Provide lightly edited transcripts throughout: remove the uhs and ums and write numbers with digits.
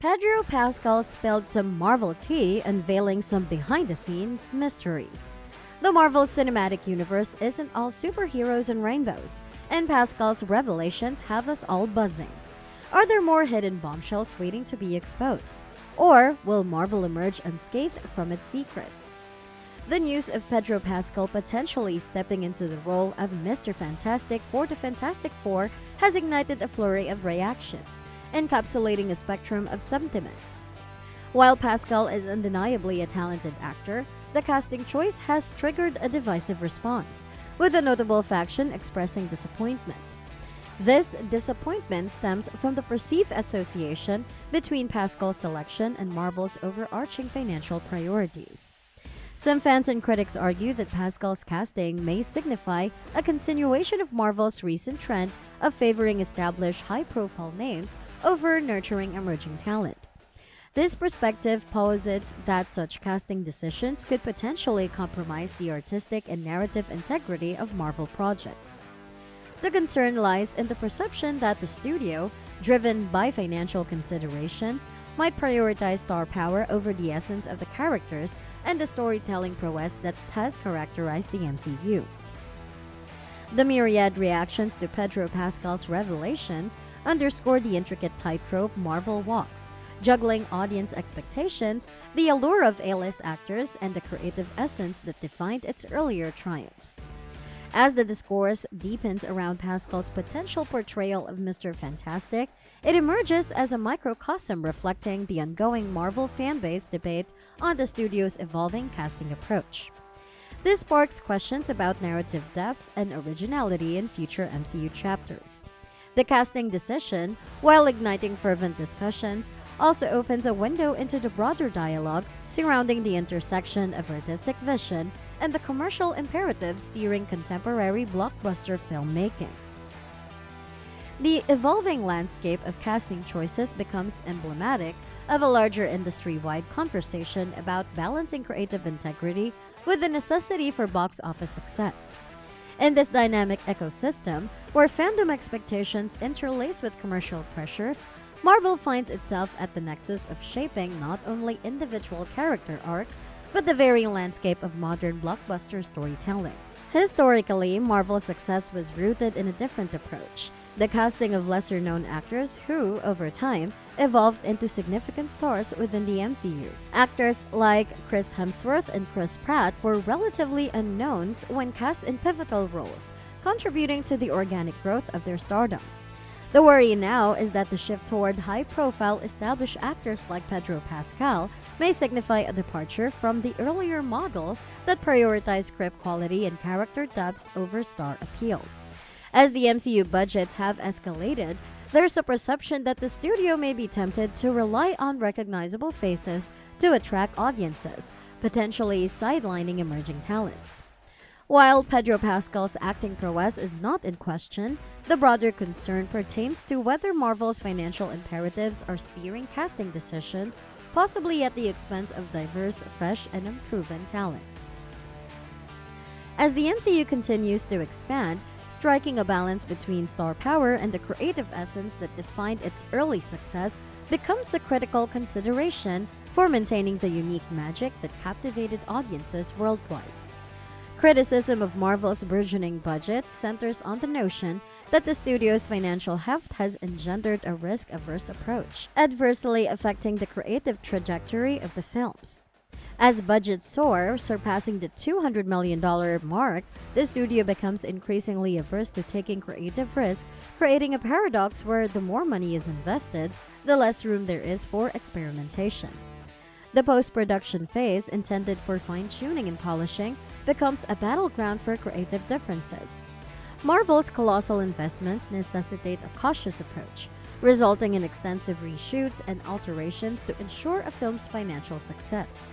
Pedro Pascal spilled some Marvel tea, unveiling some behind the scenes mysteries. The Marvel Cinematic Universe isn't all superheroes and rainbows, and Pascal's revelations have us all buzzing. Are there more hidden bombshells waiting to be exposed? Or will Marvel emerge unscathed from its secrets? The news of Pedro Pascal potentially stepping into the role of Mr. Fantastic for the Fantastic Four has ignited a flurry of reactions, encapsulating a spectrum of sentiments. While Pascal is undeniably a talented actor, the casting choice has triggered a divisive response, with a notable faction expressing disappointment. This disappointment stems from the perceived association between Pascal's selection and Marvel's overarching financial priorities. Some fans and critics argue that Pascal's casting may signify a continuation of Marvel's recent trend of favoring established high-profile names over nurturing emerging talent. This perspective posits that such casting decisions could potentially compromise the artistic and narrative integrity of Marvel projects. The concern lies in the perception that the studio, driven by financial considerations, might prioritize star power over the essence of the characters and the storytelling prowess that has characterized the MCU. The myriad reactions to Pedro Pascal's revelations underscore the intricate tightrope Marvel walks, juggling audience expectations, the allure of A-list actors, and the creative essence that defined its earlier triumphs. As the discourse deepens around Pascal's potential portrayal of Mr. Fantastic, it emerges as a microcosm reflecting the ongoing Marvel fanbase debate on the studio's evolving casting approach. This sparks questions about narrative depth and originality in future MCU chapters. The casting decision, while igniting fervent discussions, also opens a window into the broader dialogue surrounding the intersection of artistic vision and the commercial imperative steering contemporary blockbuster filmmaking. The evolving landscape of casting choices becomes emblematic of a larger industry-wide conversation about balancing creative integrity with the necessity for box office success. In this dynamic ecosystem, where fandom expectations interlace with commercial pressures, Marvel finds itself at the nexus of shaping not only individual character arcs, but the very landscape of modern blockbuster storytelling. Historically, Marvel's success was rooted in a different approach, the casting of lesser-known actors who, over time, evolved into significant stars within the MCU. Actors like Chris Hemsworth and Chris Pratt were relatively unknowns when cast in pivotal roles, contributing to the organic growth of their stardom. The worry now is that the shift toward high-profile established actors like Pedro Pascal may signify a departure from the earlier model that prioritized script quality and character depth over star appeal. As the MCU budgets have escalated, there's a perception that the studio may be tempted to rely on recognizable faces to attract audiences, potentially sidelining emerging talents. While Pedro Pascal's acting prowess is not in question, the broader concern pertains to whether Marvel's financial imperatives are steering casting decisions, possibly at the expense of diverse, fresh, and unproven talents. As the MCU continues to expand, striking a balance between star power and the creative essence that defined its early success becomes a critical consideration for maintaining the unique magic that captivated audiences worldwide. Criticism of Marvel's burgeoning budget centers on the notion that the studio's financial heft has engendered a risk-averse approach, adversely affecting the creative trajectory of the films. As budgets soar, surpassing the $200 million mark, the studio becomes increasingly averse to taking creative risk, creating a paradox where the more money is invested, the less room there is for experimentation. The post-production phase, intended for fine-tuning and polishing, becomes a battleground for creative differences. Marvel's colossal investments necessitate a cautious approach, resulting in extensive reshoots and alterations to ensure a film's financial success.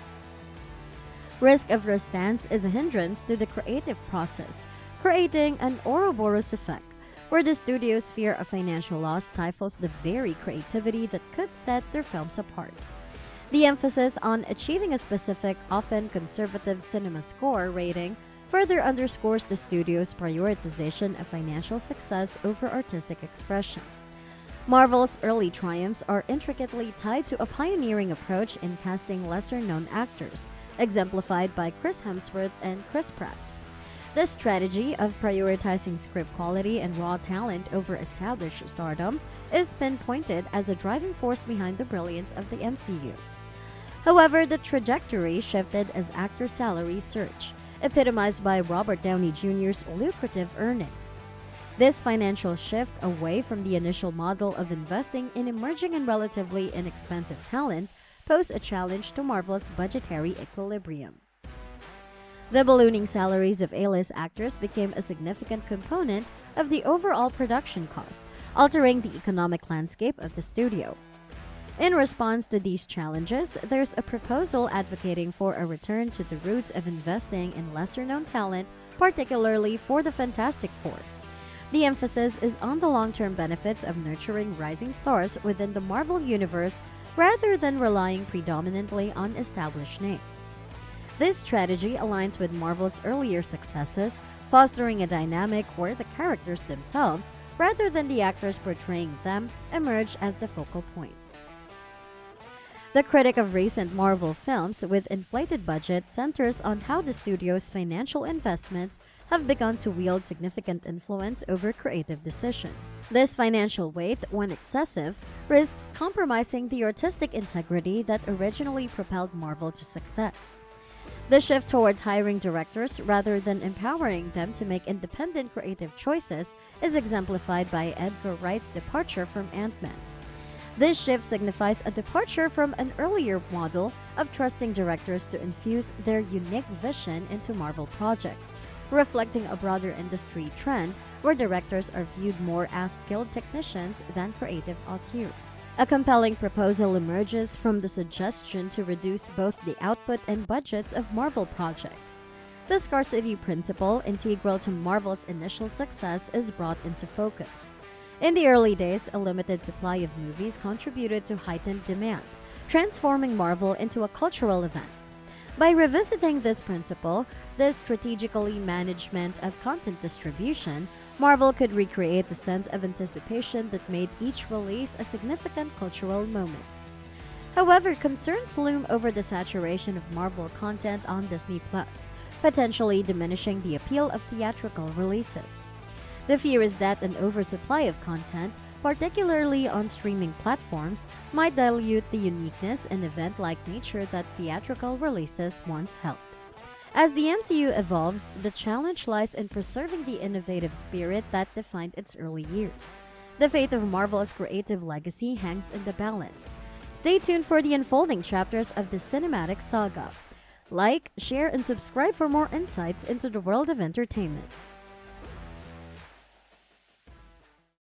Risk-averse stance is a hindrance to the creative process, creating an Ouroboros effect, where the studio's fear of financial loss stifles the very creativity that could set their films apart. The emphasis on achieving a specific, often conservative cinema score rating further underscores the studio's prioritization of financial success over artistic expression. Marvel's early triumphs are intricately tied to a pioneering approach in casting lesser-known actors, exemplified by Chris Hemsworth and Chris Pratt. This strategy of prioritizing script quality and raw talent over established stardom is pinpointed as a driving force behind the brilliance of the MCU. However, the trajectory shifted as actor salaries surged, epitomized by Robert Downey Jr.'s lucrative earnings. This financial shift away from the initial model of investing in emerging and relatively inexpensive talent posed a challenge to Marvel's budgetary equilibrium. The ballooning salaries of A-list actors became a significant component of the overall production costs, altering the economic landscape of the studio. In response to these challenges, there's a proposal advocating for a return to the roots of investing in lesser-known talent, particularly for the Fantastic Four. The emphasis is on the long-term benefits of nurturing rising stars within the Marvel Universe rather than relying predominantly on established names. This strategy aligns with Marvel's earlier successes, fostering a dynamic where the characters themselves, rather than the actors portraying them, emerge as the focal point. The critic of recent Marvel films with inflated budgets centers on how the studio's financial investments have begun to wield significant influence over creative decisions. This financial weight, when excessive, risks compromising the artistic integrity that originally propelled Marvel to success. The shift towards hiring directors rather than empowering them to make independent creative choices is exemplified by Edgar Wright's departure from Ant-Man. This shift signifies a departure from an earlier model of trusting directors to infuse their unique vision into Marvel projects, reflecting a broader industry trend where directors are viewed more as skilled technicians than creative authors. A compelling proposal emerges from the suggestion to reduce both the output and budgets of Marvel projects. The scarcity principle, integral to Marvel's initial success, is brought into focus. In the early days, a limited supply of movies contributed to heightened demand, transforming Marvel into a cultural event. By revisiting this principle, the strategically management of content distribution, Marvel could recreate the sense of anticipation that made each release a significant cultural moment. However, concerns loom over the saturation of Marvel content on Disney+, potentially diminishing the appeal of theatrical releases. The fear is that an oversupply of content, particularly on streaming platforms, might dilute the uniqueness and event-like nature that theatrical releases once held. As the MCU evolves, the challenge lies in preserving the innovative spirit that defined its early years. The fate of Marvel's creative legacy hangs in the balance. Stay tuned for the unfolding chapters of the cinematic saga. Like, share, and subscribe for more insights into the world of entertainment.